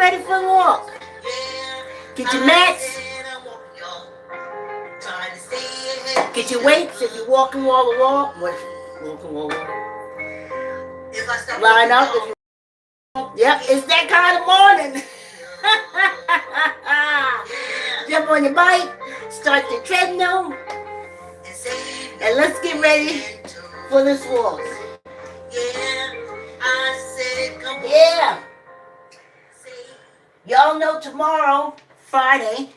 ready for the walk. Get your mats. Get your weights if you're walking wall to wall. Walking wall to wall. Line up if you. Yep, it's that kind of morning. Jump on your bike, start the treadmill, and let's get ready for this walk. Yeah. Y'all know tomorrow, Friday,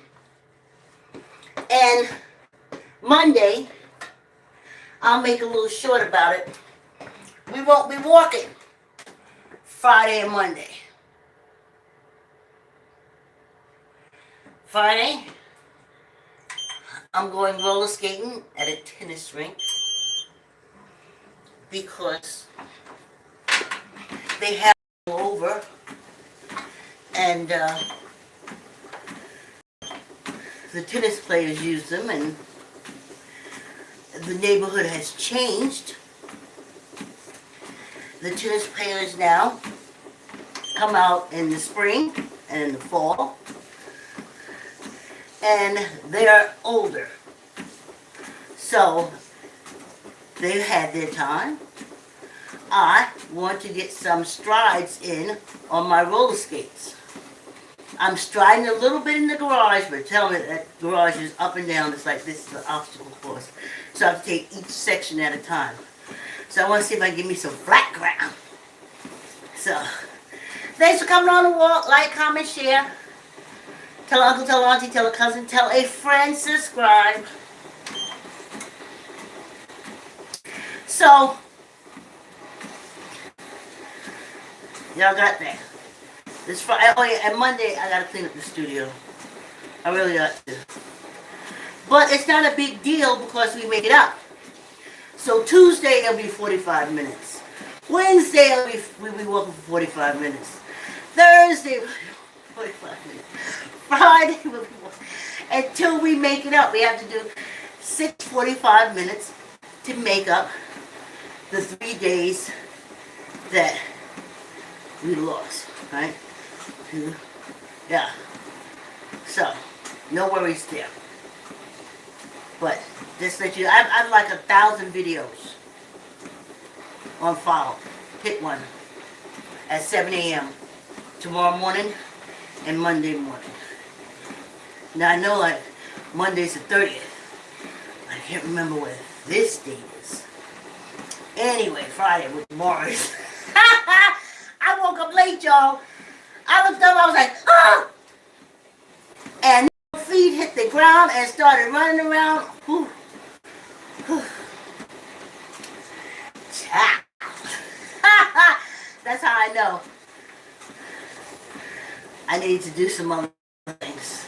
and Monday, I'll make a little short about it. We won't be walking Friday and Monday. Friday, I'm going roller skating at a tennis rink because they have them over, and the tennis players use them, and the neighborhood has changed. The tennis players now come out in the spring and in the fall, and they're older. So they've had their time. I want to get some strides in on my roller skates. I'm striding a little bit in the garage, but tell me that garage is up and down. It's like this is an obstacle course. So I have to take each section at a time. So I want to see if I can give me some flat ground. So, thanks for coming on the walk. Like, comment, share. Tell uncle, tell auntie, tell a cousin, tell a friend, subscribe. So, y'all got that. This Friday, oh yeah, and Monday I gotta clean up the studio. I really got to. But it's not a big deal because we make it up. So Tuesday it'll be 45 minutes. Wednesday we'll be walking for 45 minutes. Thursday we'll be 45 minutes. Friday we'll be walking. Until we make it up. We have to do 45 minutes to make up the 3 days that we lost. Right? Yeah. So, no worries there. But just let you, I've like 1,000 videos on file. Hit one at 7 a.m. tomorrow morning and Monday morning. Now I know like Monday's the 30th. I can't remember what this date is. Anyway, Friday with Morris. I woke up late, y'all. I looked up, I was like, oh! And feet hit the ground and started running around. Whew. Whew. That's how I know I need to do some other things.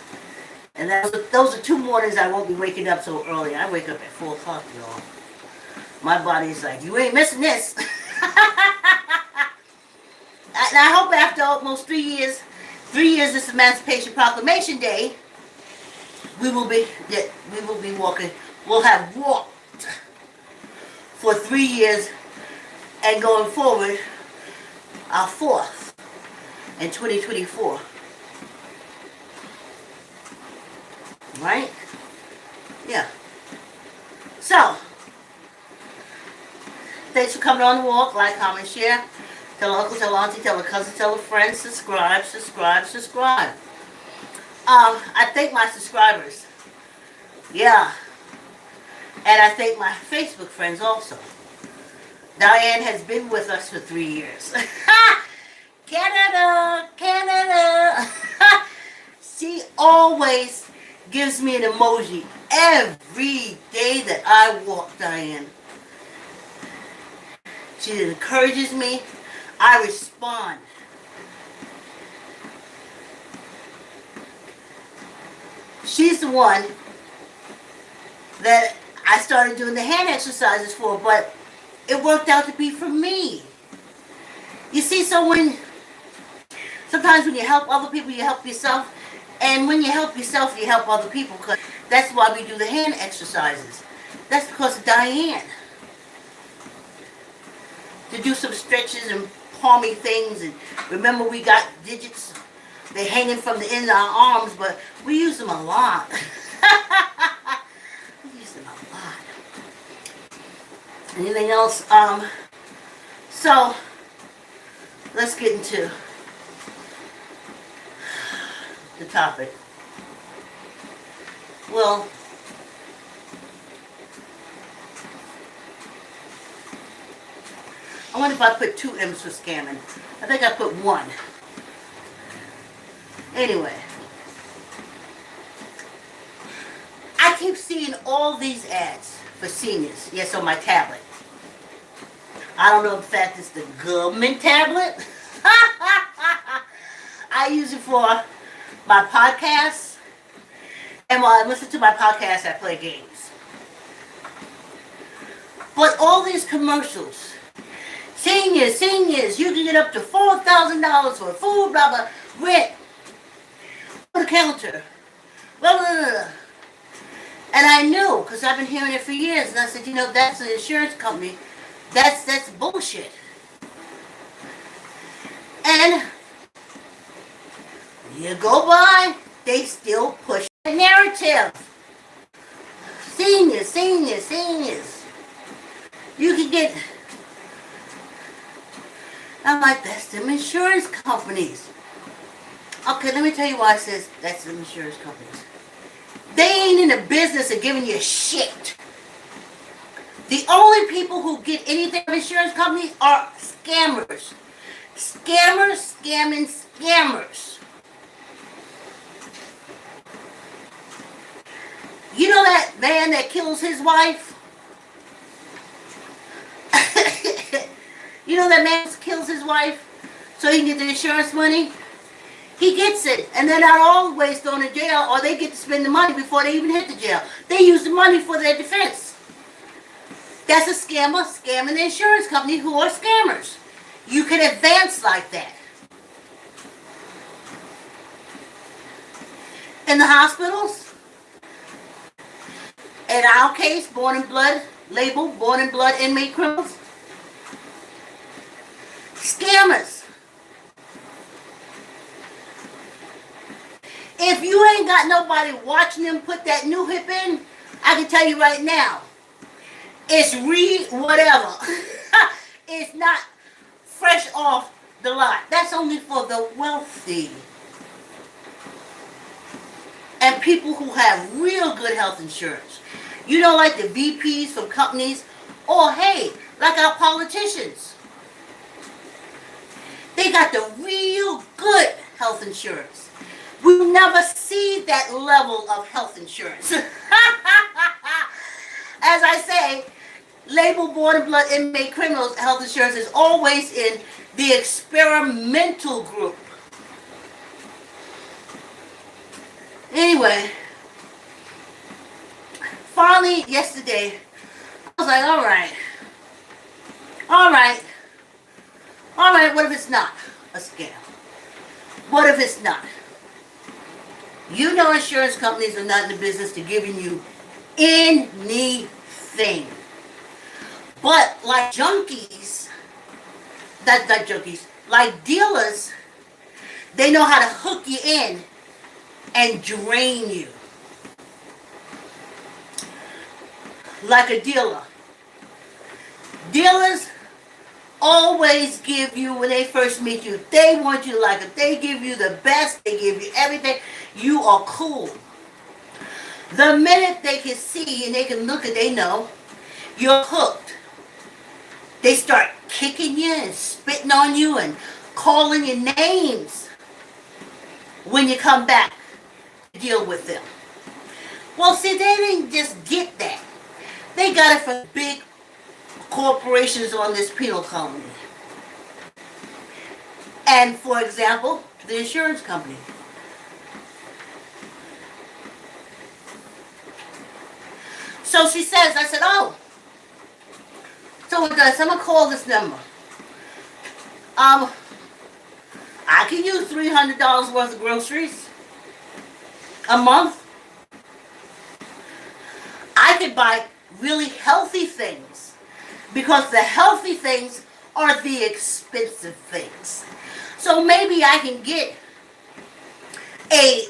And those are 2 mornings I won't be waking up so early. I wake up at 4 o'clock, y'all. My body's like, you ain't missing this. And I hope after almost 3 years this Emancipation Proclamation Day, we will be walking. We'll have walked for 3 years, and going forward, our 4th in 2024. Right? Yeah. So, thanks for coming on the walk. Like, comment, share. Tell uncle, tell auntie, tell a cousin, tell a friend. Subscribe, subscribe, subscribe. I thank my subscribers. Yeah. And I thank my Facebook friends also. Diane has been with us for 3 years. Canada, Canada. She always gives me an emoji every day that I walk, Diane. She encourages me. I respond. She's the one that I started doing the hand exercises for, but it worked out to be for me. You see, so sometimes when you help other people, you help yourself. And when you help yourself, you help other people. Because that's why we do the hand exercises. That's because of Diane. To do some stretches and palmy things. And remember, we got digits They're hanging from the end of our arms, but we use them a lot. We use them a lot. Anything else? So, let's get into the topic. Well, I wonder if I put 2 M's for scamming. I think I put 1. Anyway, I keep seeing all these ads for seniors. Yes, on my tablet. I don't know if that is the government tablet. I use it for my podcasts. And while I listen to my podcast, I play games. But all these commercials, seniors, you can get up to $4,000 for food, blah, blah, rent, on the counter, blah, blah, blah, blah. And I knew, because I've been hearing it for years, and I said, that's an insurance company. That's bullshit. And you go by, they still push the narrative. Seniors. You can get... I'm like, that's them insurance companies. Okay, let me tell you why I says that's them insurance companies. They ain't in the business of giving you shit. The only people who get anything from insurance companies are scammers. Scammers. You know that man that kills his wife? You know that man kills his wife so he can get the insurance money? He gets it, and they're not always thrown in jail, or they get to spend the money before they even hit the jail. They use the money for their defense. That's a scammer scamming the insurance company who are scammers. You can advance like that. In the hospitals, in our case, born in blood inmate criminals, scammers. If you ain't got nobody watching them put that new hip in, I can tell you right now, it's whatever. It's not fresh off the lot. That's only for the wealthy. And people who have real good health insurance. You know, like the VPs from companies, or hey, like our politicians. They got the real good health insurance. We never see that level of health insurance. As I say, labeled born in blood inmate criminals health insurance is always in the experimental group. Anyway, finally yesterday, I was like, all right, what if it's not a scam? What if it's not? You know insurance companies are not in the business to giving you anything. But like junkies, like dealers, they know how to hook you in and drain you. Like a dealer. Dealers always give you, when they first meet you, they want you to like them. They give you the best, they give you everything. You are cool. The minute they can see and they can look and they know, you're hooked. They start kicking you and spitting on you and calling your names when you come back to deal with them. Well, see, they didn't just get that. They got it from big corporations on this penal colony. And, for example, the insurance company. So she says, I said, oh. So what does? I'm going to call this number. I can use $300 worth of groceries a month. I could buy really healthy things because the healthy things are the expensive things. So maybe I can get a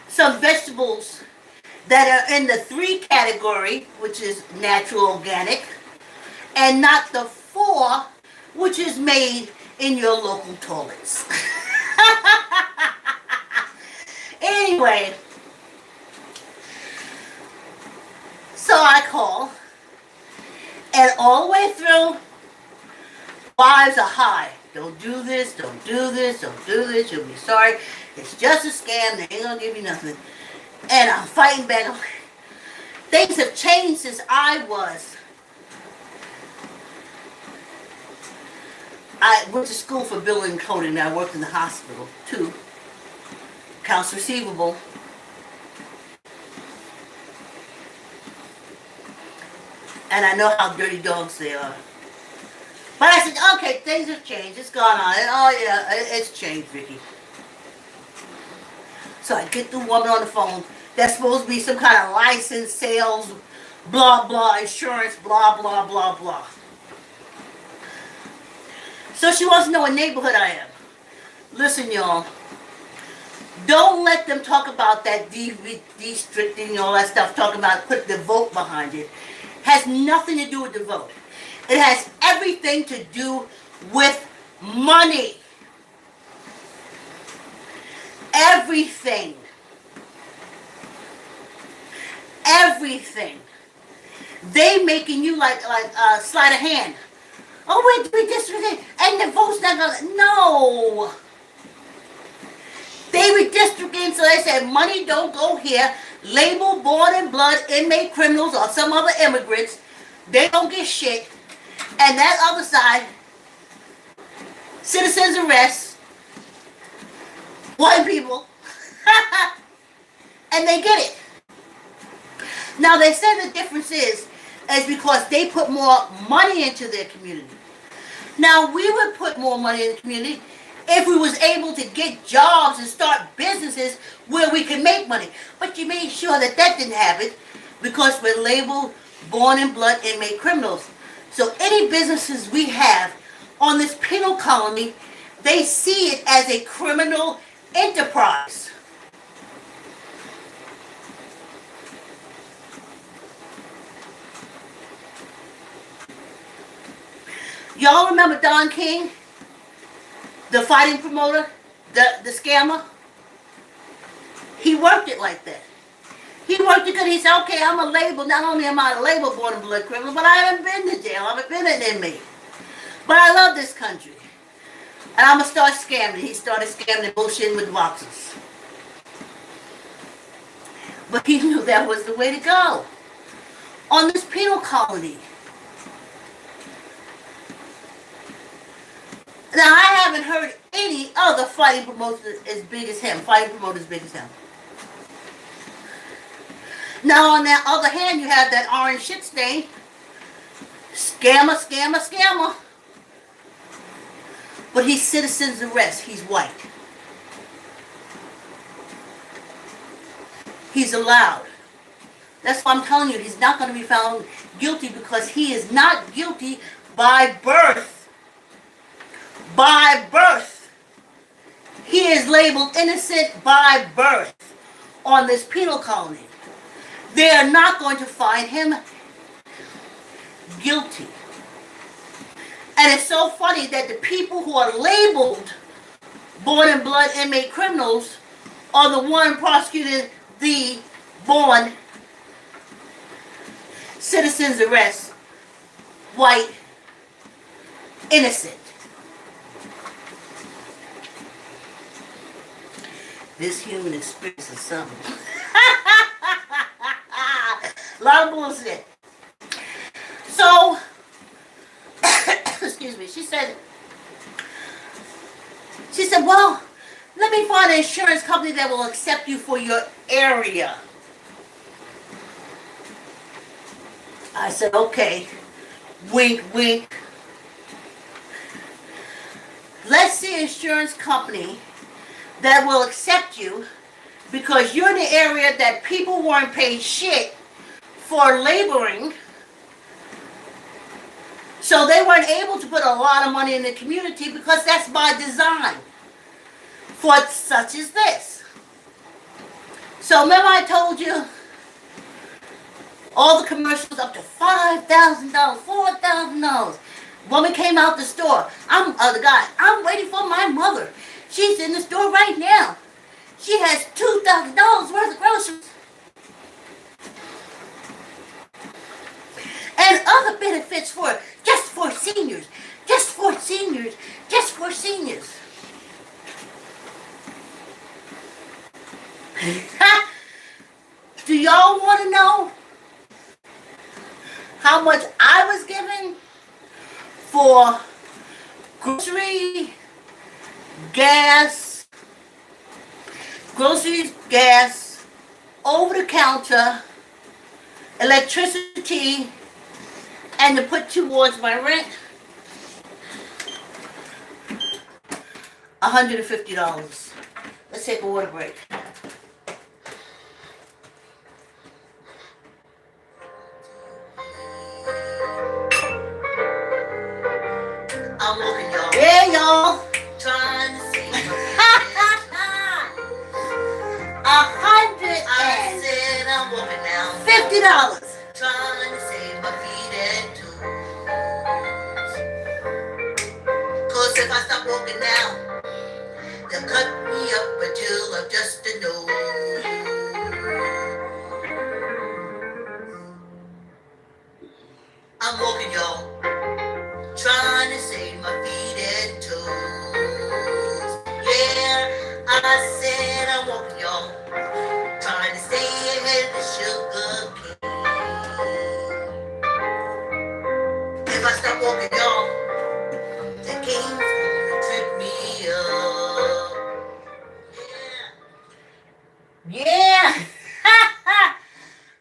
some vegetables that are in the 3 category, which is natural organic, and not the 4, which is made in your local toilets. Anyway, so I call, and all the way through, vibes are high. Don't do this, don't do this, don't do this, you'll be sorry. It's just a scam, they ain't gonna give you nothing. And I'm fighting back. Things have changed since I went to school for billing and coding, and I worked in the hospital too. Accounts receivable. And I know how dirty dogs they are. But I said, okay, things have changed. It's gone on. And, oh, yeah, it's changed, Vicki. So I get the woman on the phone. That's supposed to be some kind of license, sales, blah, blah, insurance, blah, blah, blah, blah. So she wants to know what neighborhood I am. Listen, y'all. Don't let them talk about that de-restricting and all that stuff, talking about put the vote behind it. Has nothing to do with the vote. It has everything to do with money. Everything. Everything. They making you like sleight of hand. Oh, we redistricted, and the vote's not gonna. No. They redistricting, so they said money don't go here. Label born in blood inmate criminals or some other immigrants. They don't get shit. And that other side, citizens arrest, white people, and they get it. Now they say the difference is because they put more money into their community. Now we would put more money in the community if we was able to get jobs and start businesses where we can make money. But you made sure that didn't happen because we're labeled born in blood inmate criminals. So any businesses we have on this penal colony, they see it as a criminal enterprise. Y'all remember Don King? The fighting promoter? The scammer? He worked it like that. He worked it because he said, okay, I'm a label. Not only am I a label born in blood criminal, but I haven't been to jail. I haven't been an inmate. But I love this country. And I'm going to start scamming. He started scamming and bullshitting with boxes. But he knew that was the way to go. On this penal colony. Now, I haven't heard any other fighting promoter as big as him. Fighting promoter as big as him. Now, on the other hand, you have that orange shit stain. Scammer, scammer, scammer. But he's citizen's arrest. He's white. He's allowed. That's why I'm telling you, he's not going to be found guilty because he is not guilty by birth. By birth. He is labeled innocent by birth on this penal colony. They are not going to find him guilty. And it's so funny that the people who are labeled born in blood inmate criminals are the one prosecuting the born citizen's arrest, white, innocent. This human experience is something. A lot of bullshit. So, excuse me, she said, well, let me find an insurance company that will accept you for your area. I said, okay. Wink, wink. Let's see an insurance company that will accept you because you're in the area that people weren't paid shit for laboring. So they weren't able to put a lot of money in the community because that's by design for such as this. So remember I told you all the commercials up to $5,000, $4,000. Woman came out the store. The guy. I'm waiting for my mother. She's in the store right now. She has $2,000 worth of groceries and other benefits for just for seniors, just for seniors, just for seniors. Do y'all want to know how much I was given for groceries, gas, over the counter, electricity, and to put towards my rent? $150. Let's take a water break. I'm looking, y'all. Yeah, y'all. Trying to see. I said I'm walking now. $50. Trying to save my feet and toes. Cause if I stop walking now, they'll cut me up until I'm just a nose. I'm walking, y'all. Trying to save my feet and toes. Yeah, I said I'm walking, y'all. Trying to stay ahead of the sugar cane. If I stop walking, y'all, the game's gonna trip me up. Yeah.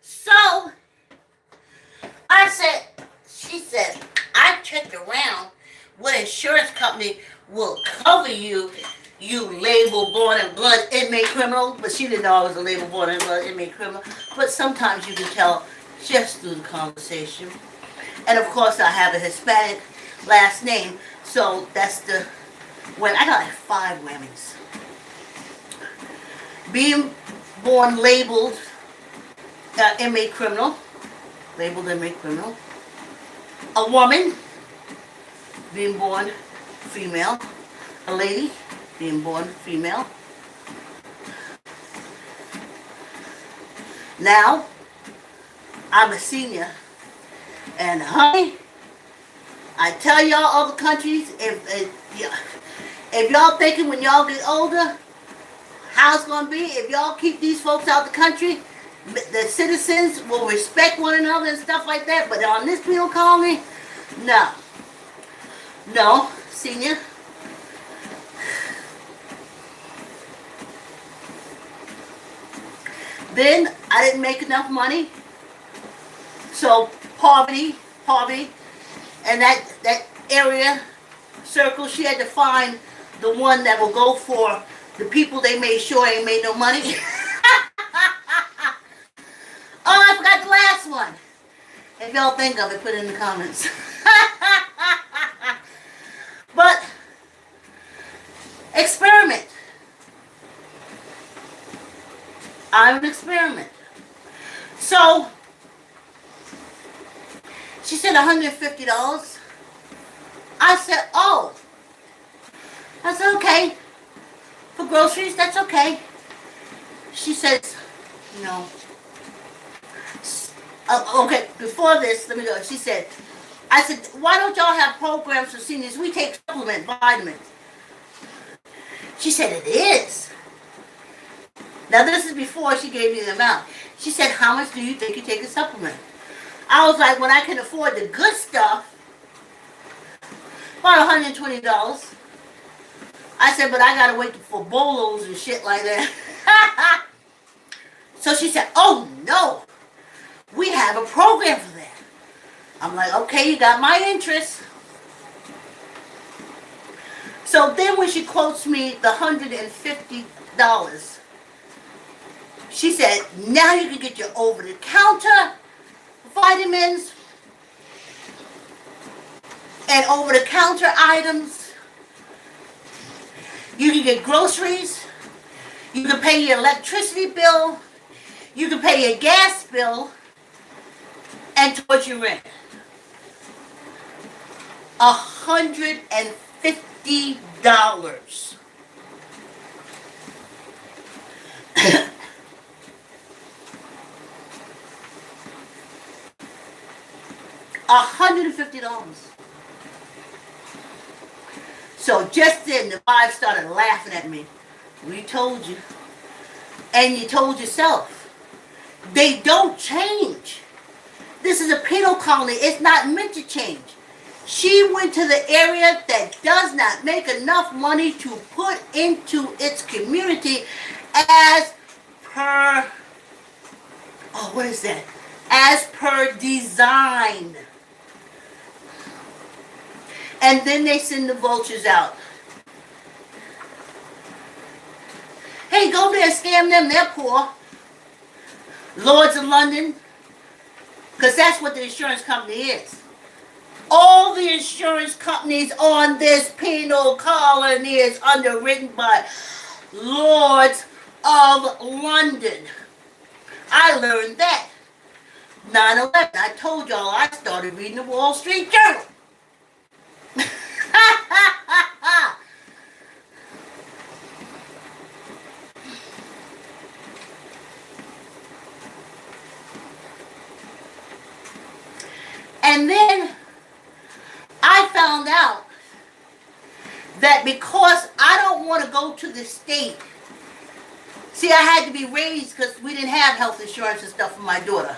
So, she said, I checked around what insurance company will cover you, you label born and blood inmate criminal. But she didn't know I was a label born and blood inmate criminal. But sometimes you can tell just through the conversation. And of course I have a Hispanic last name, so that's when I got like 5 Whammies. Being born labeled inmate criminal, labeled inmate criminal. A woman, being born female. A lady, being born female. Now, I'm a senior. And honey, I tell y'all other countries, if y'all thinking when y'all get older, how it's going to be, if y'all keep these folks out the country, the citizens will respect one another and stuff like that. But on this penal colony, no. No, senior. Then I didn't make enough money. So poverty, and that area circle, she had to find the one that will go for the people they made sure ain't made no money. Oh, I forgot the last one. If y'all think of it, put it in the comments. But experiment. I'm an experiment. So she said $150. I said, oh. I said, okay. For groceries, that's okay. She says, no. Okay, before this, let me go. She said, I said, why don't y'all have programs for seniors? We take supplement vitamins. She said, it is. Now, this is before she gave me the amount. She said, how much do you think you take a supplement? I was like, when I can afford the good stuff, about $120. I said, but I got to wait for bolos and shit like that. So she said, oh, no. We have a program for that. I'm like, okay, you got my interest. So then when she quotes me the $150, she said, now you can get your over-the-counter vitamins and over-the-counter items. You can get groceries. You can pay your electricity bill. You can pay your gas bill and towards your rent. $150. $150. So just then the wife started laughing at me. We told you. And you told yourself. They don't change. This is a penal colony. It's not meant to change. She went to the area that does not make enough money to put into its community as per, what is that? As per design. And then they send the vultures out. Hey, go there and scam them. They're poor. Lords of London. Because that's what the insurance company is. All the insurance companies on this penal colony is underwritten by Lords of London. I learned that. 9/11. I told y'all I started reading the Wall Street Journal. And then I found out that because I don't want to go to the state. See, I had to be raised because we didn't have health insurance and stuff for my daughter.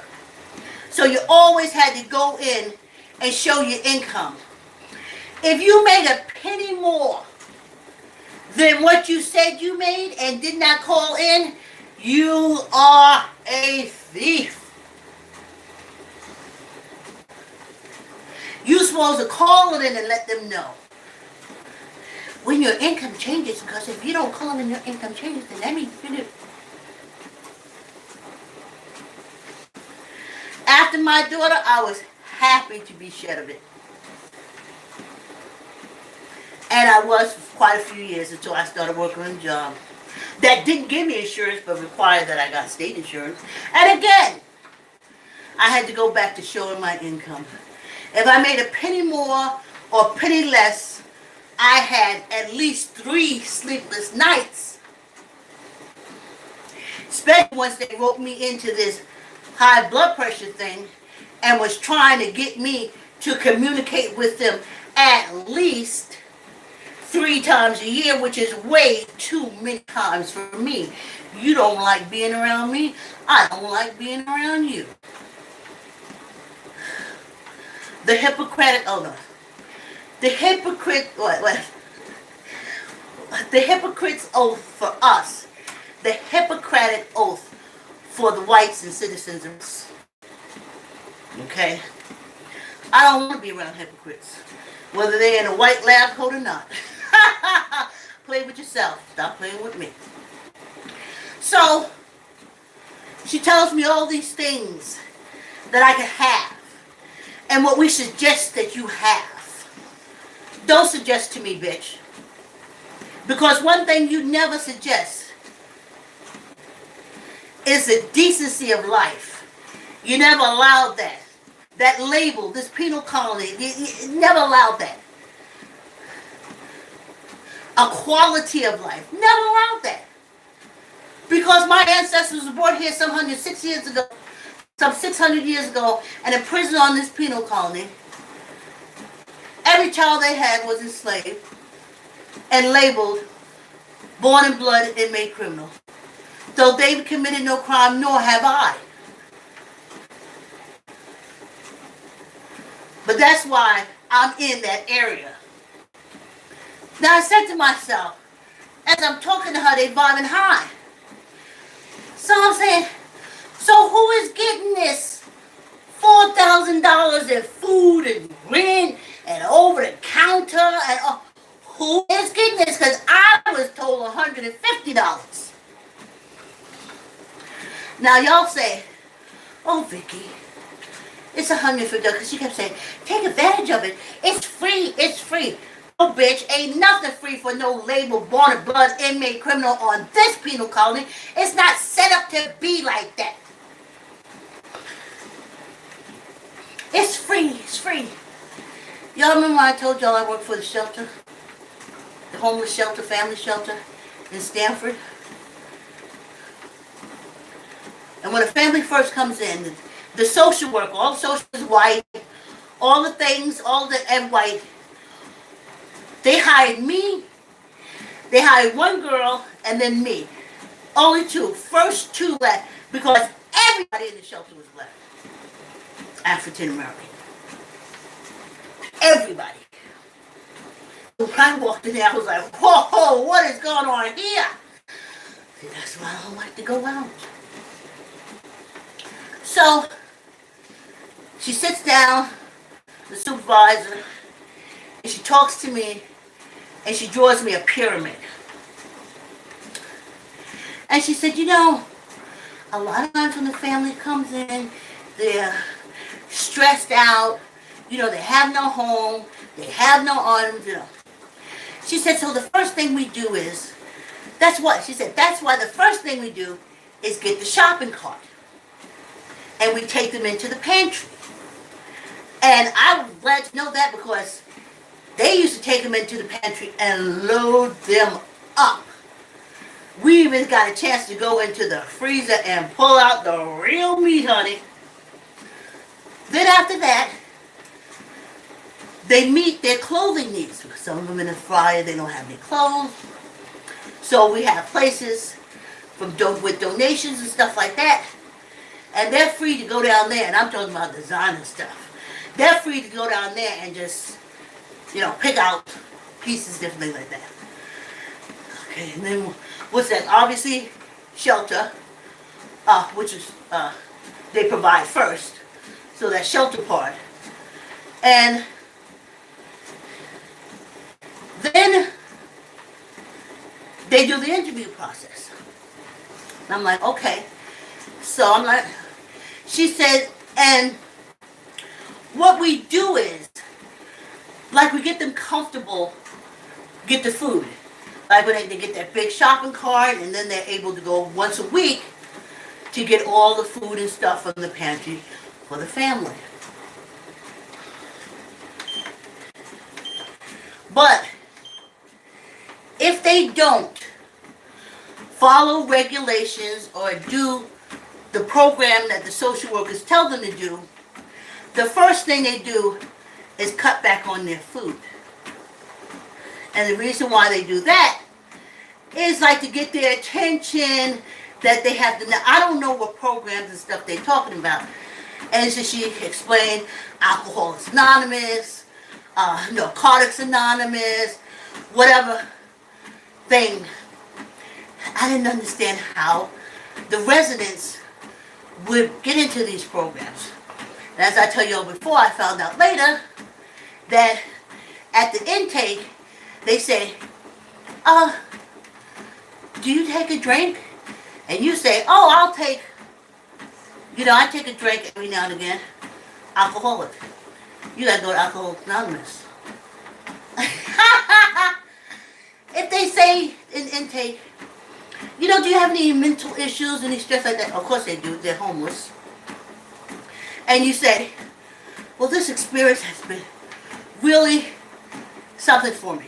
So you always had to go in and show your income. If you made a penny more than what you said you made and did not call in, you are a thief. You're supposed to call it in and let them know. When your income changes, because if you don't call in your income changes, then that means you do. After my daughter, I was happy to be shed of it. And I was for quite a few years until I started working on a job that didn't give me insurance but required that I got state insurance. And again, I had to go back to showing my income. If I made a penny more or a penny less, I had at least 3 sleepless nights. Especially once they wrote me into this high blood pressure thing and was trying to get me to communicate with them at least 3 times a year, which is way too many times for me. You don't like being around me. I don't like being around you. The Hippocratic, the hypocrite's oath for us, the Hippocratic oath for the whites and citizens. Okay? I don't want to be around hypocrites, whether they're in a white lab coat or not. Play with yourself. Stop playing with me. So, she tells me all these things that I can have. And what we suggest that you have. Don't suggest to me, bitch. Because one thing you never suggest is the decency of life. You never allowed that. That label, this penal colony, you never allowed that. A quality of life. Never allowed that. Because my ancestors were brought here some 106 years ago, some 600 years ago, and imprisoned on this penal colony. Every child they had was enslaved and labeled born in blood and made criminal. Though they committed no crime, nor have I. But that's why I'm in that area. Now I said to myself, as I'm talking to her, they vibing high. So I'm saying, so who is getting this $4,000 in food and rent and over the counter? And who is getting this? Because I was told $150. Now y'all say, oh Vicki, it's $150 because she kept saying, take advantage of it. It's free. It's free. Oh, bitch, ain't nothing free for no label, born in blood, inmate, criminal on this penal colony. It's not set up to be like that. It's free. It's free. Y'all remember when I told y'all I work for the shelter? The homeless shelter, family shelter in Stanford? And when a family first comes in, the social worker, all the social is white, all the things, and white. They hired me. They hired one girl and then me. Only two. First two left because everybody in the shelter was black. African American. Everybody. When I walked in there, I was like, whoa, what is going on here? See, that's why I don't like to go out. So, she sits down, the supervisor, and she talks to me, and she draws me a pyramid. And she said, you know, a lot of times when the family comes in, they're stressed out, you know, they have no home, they have no arms, you know. She said, so the first thing we do is, that's why the first thing we do is get the shopping cart. And we take them into the pantry. And I was glad to know that because they used to take them into the pantry and load them up. We even got a chance to go into the freezer and pull out the real meat, honey. Then after that, they meet their clothing needs. Some of them in the fryer, they don't have any clothes. So we have places with donations and stuff like that. And they're free to go down there, and I'm talking about designer stuff. They're free to go down there and just, you know, pick out pieces, different things like that. Okay, and then what's that? Obviously, shelter, which is, they provide first. So that shelter part. And then they do the interview process. And I'm like, okay. So I'm like, she said, and what we do is, like we get them comfortable, get the food. Like when they get that big shopping cart and then they're able to go once a week to get all the food and stuff from the pantry for the family. But if they don't follow regulations or do the program that the social workers tell them to do, the first thing they do is cut back on their food. And the reason why they do that is like to get their attention that they have to. Now, I don't know what programs and stuff they're talking about. And so she explained Alcoholics Anonymous, Narcotics Anonymous, whatever thing. I didn't understand how the residents would get into these programs. And as I tell you all before, I found out later that at the intake, they say, do you take a drink? And you say, oh, I'll take, I take a drink every now and again. Alcoholic. You gotta go to Alcoholics Anonymous. If they say in intake, do you have any mental issues, any stress like that? Of course they do. They're homeless. And you say, well, this experience has been really something for me.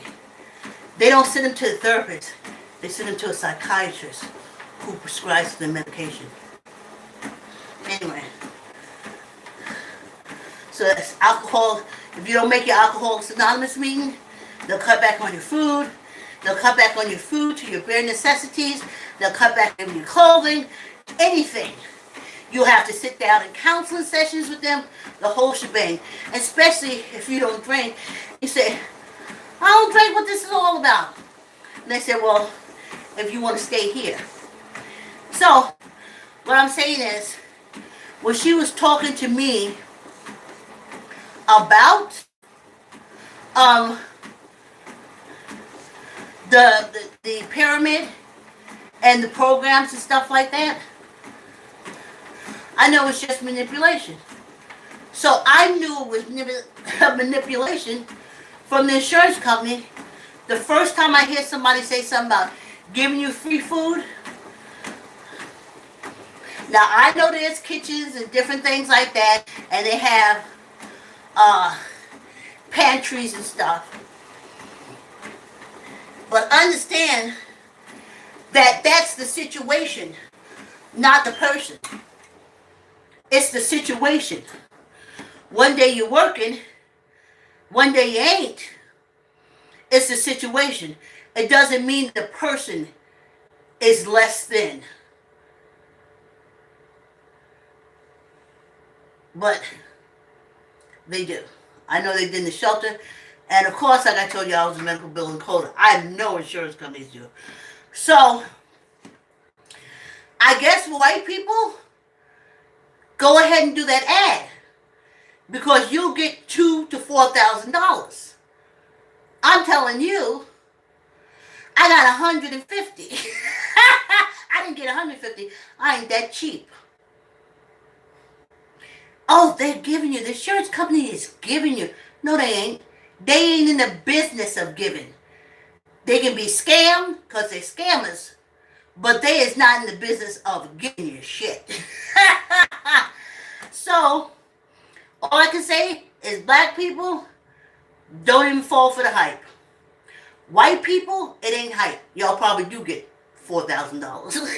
They don't send them to a therapist. They send them to a psychiatrist who prescribes them medication. Anyway. So that's alcohol. If you don't make your Alcoholics Anonymous meeting, they'll cut back on your food. They'll cut back on your food to your bare necessities. They'll cut back on your clothing. Anything. You'll have to sit down in counseling sessions with them, the whole shebang. Especially if you don't drink. You say, I don't drink, what this is all about. And they say, well, if you want to stay here. So, what I'm saying is, when she was talking to me about the pyramid and the programs and stuff like that, I know it's just manipulation. So I knew it was manipulation from the insurance company. The first time I hear somebody say something about giving you free food. Now I know there's kitchens and different things like that, and they have uh, pantries and stuff. But understand that that's the situation, not the person. It's the situation. One day you're working, one day you ain't. It's the situation. It doesn't mean the person is less than. But they do. I know they did in the shelter. And of course, like I told you, I was a medical billing coder. I know insurance companies do. So, I guess white people, go ahead and do that ad. Because you'll get $2,000 to $4,000. I'm telling you, I got 150. I didn't get 150. I ain't that cheap. Oh, they're giving you. The insurance company is giving you. No, they ain't. They ain't in the business of giving. They can be scammed because they're scammers. But they is not in the business of giving you shit. So, all I can say is black people, don't even fall for the hype. White people, it ain't hype. Y'all probably do get $4,000.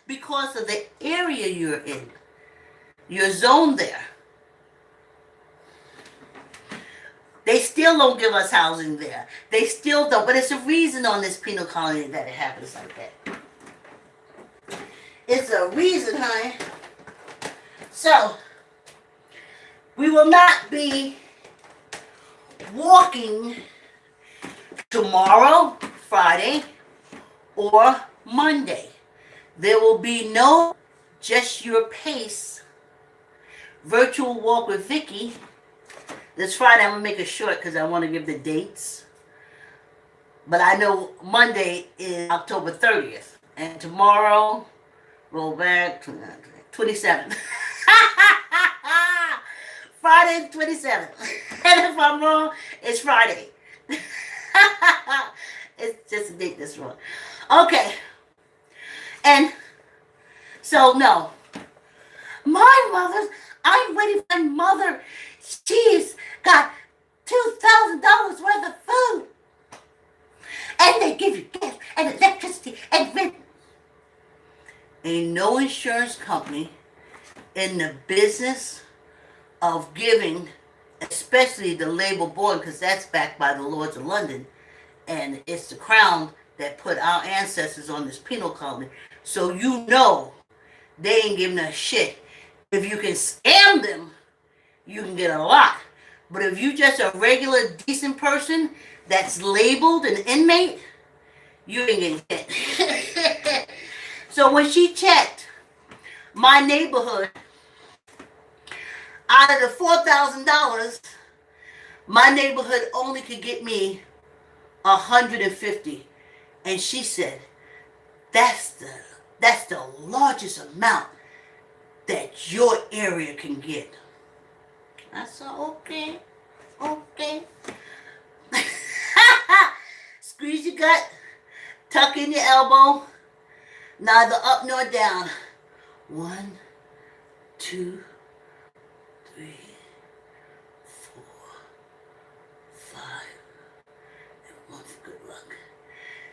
Because of the area you're in. Your zone there. They still don't give us housing there. They still don't. But it's a reason on this penal colony that it happens like that. It's a reason, honey. So, we will not be walking tomorrow, Friday, or Monday. There will be no Just Your Pace virtual walk with Vicki. This Friday I'm going to make it short because I want to give the dates. But I know Monday is October 30th. And tomorrow, roll back, 27th. Friday the 27th. And if I'm wrong, it's Friday. It's just a date that's wrong. Okay. And so, no. My mother's, I'm waiting for my mother. She's got $2,000 worth of food. And they give you gas and electricity and rent. Ain't no insurance company in the business of giving, especially the Labour Board, because that's backed by the Lords of London. And it's the Crown that put our ancestors on this penal colony. So you know they ain't giving us shit. If you can scam them, you can get a lot. But if you just a regular, decent person that's labeled an inmate, you ain't getting hit. So when she checked my neighborhood, out of the $4,000, my neighborhood only could get me 150. And she said, that's the largest amount that your area can get. I said, okay. Squeeze your gut, tuck in your elbow, neither up nor down. 1, 2, 3, 4, 5, and 1 for good luck.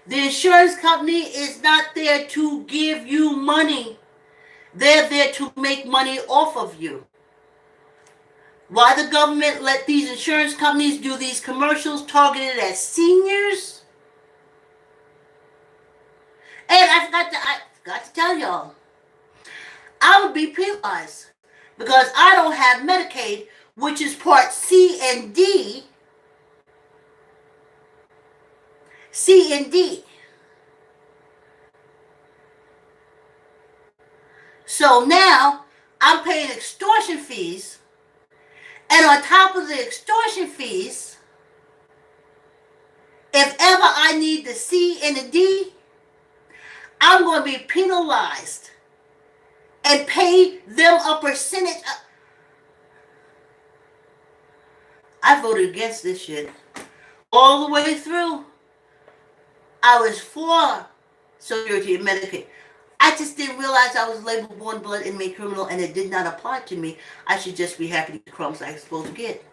The insurance company is not there to give you money. They're there to make money off of you. Why the government let these insurance companies do these commercials targeted at seniors? And I forgot to tell y'all, I would be penalized because I don't have Medicaid, which is Part C and D. C and D. So now I'm paying extortion fees, and on top of the extortion fees, if ever I need the C and the D, I'm going to be penalized and pay them a percentage. I voted against this shit all the way through. I was for Social Security and Medicaid. I just didn't realize I was labeled born blood inmate criminal and it did not apply to me. I should just be happy to get the crumbs I'm supposed to get.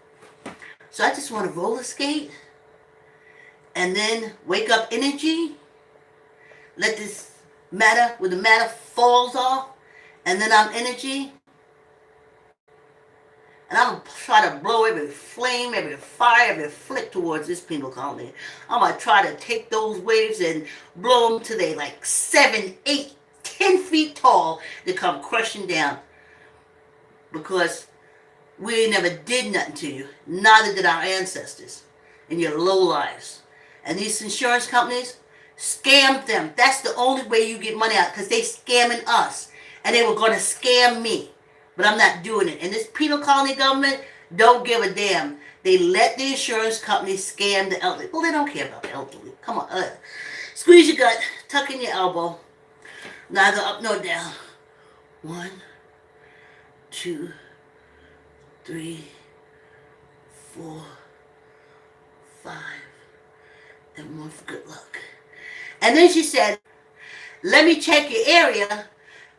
So I just want to roller skate and then wake up energy, let this matter, when the matter falls off, and then I'm energy. And I'm going to try to blow every flame, every fire, every flick towards this penal colony. I'm going to try to take those waves and blow them till they like 7, 8, 10 feet tall to come crushing down. Because we never did nothing to you. Neither did our ancestors and your low lives. And these insurance companies, scammed them. That's the only way you get money out, because they scamming us. And they were going to scam me. But I'm not doing it. And this penal colony government don't give a damn. They let the insurance companies scam the elderly. Well, they don't care about the elderly. Come on. Squeeze your gut. Tuck in your elbow. Neither up nor down. 1, 2, 3, 4, 5. And one for good luck. And then she said, let me check your area,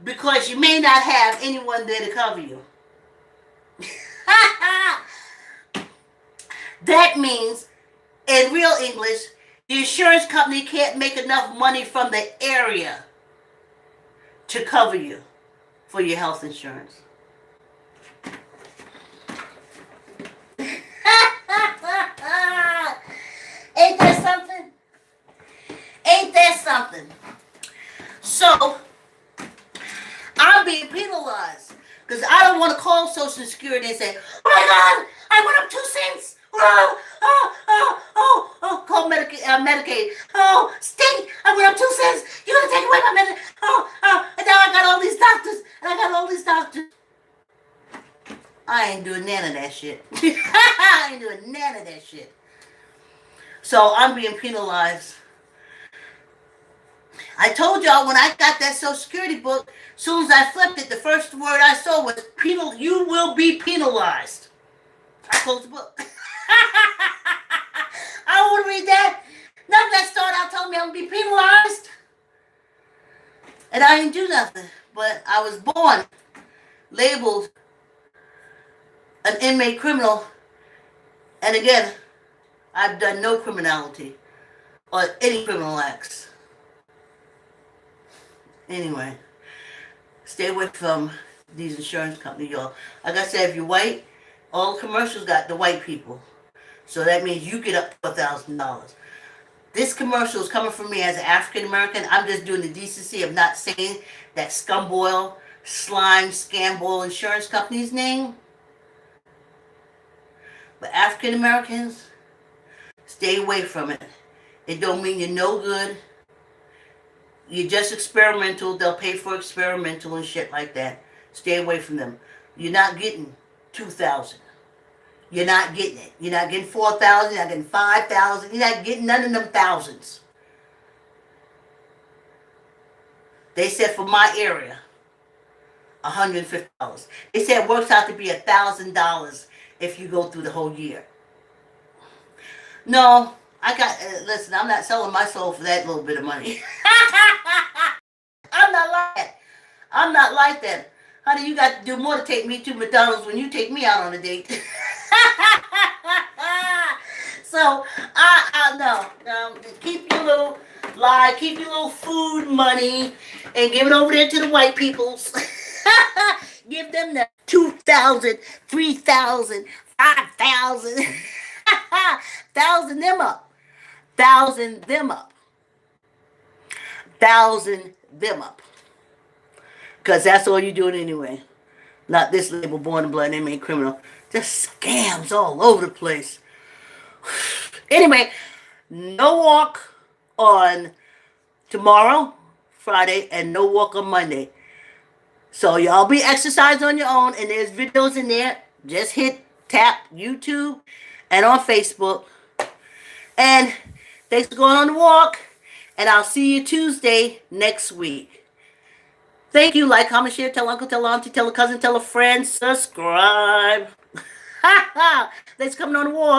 because you may not have anyone there to cover you. That means, in real English, the insurance company can't make enough money from the area to cover you for your health insurance. Ain't that something? Ain't that something? So, I'm being penalized because I don't want to call Social Security and say, oh my God, I went up 2 cents. Call Medicaid. Oh, state, I went up 2 cents. You're going to take away my Medicaid. And now I got all these doctors. I ain't doing none of that shit. I ain't doing none of that shit. So I'm being penalized. I told y'all when I got that Social Security book, as soon as I flipped it, the first word I saw was penal. You will be penalized. I closed the book. I don't want to read that. None of that started out telling me I'm going to be penalized. And I didn't do nothing. But I was born labeled an inmate criminal. And again, I've done no criminality or any criminal acts. Anyway, stay away from these insurance companies, y'all. Like I said, if you're white, all the commercials got the white people. So that means you get up to $1,000. This commercial is coming from me as an African American. I'm just doing the decency of not saying that scumboil, slime, scamboil insurance company's name. But African Americans, stay away from it. It don't mean you're no good. You're just experimental. They'll pay for experimental and shit like that. Stay away from them. You're not getting 2,000. You're not getting it. You're not getting 4,000. You're not getting 5,000. You're not getting none of them thousands. They said for my area, $150. They said it works out to be $1,000 if you go through the whole year. No, listen, I'm not selling my soul for that little bit of money. I'm not like that. I'm not like that. Honey, you got to do more to take me to McDonald's when you take me out on a date. So, no. Keep your little lie, keep your little food money, and give it over there to the white peoples. Give them the 2,000, 3,000, 5,000. 1,000 them up. 1,000 them up. 1,000 them up. Because that's all you're doing anyway. Not this label, born in blood, inmate criminal. Just scams all over the place. Anyway, no walk on tomorrow, Friday, and no walk on Monday. So y'all be exercising on your own, and there's videos in there. Just tap YouTube and on Facebook. And thanks for going on the walk. And I'll see you Tuesday next week. Thank you. Like, comment, share, tell uncle, tell auntie, tell a cousin, tell a friend, subscribe. Thanks for coming on the walk.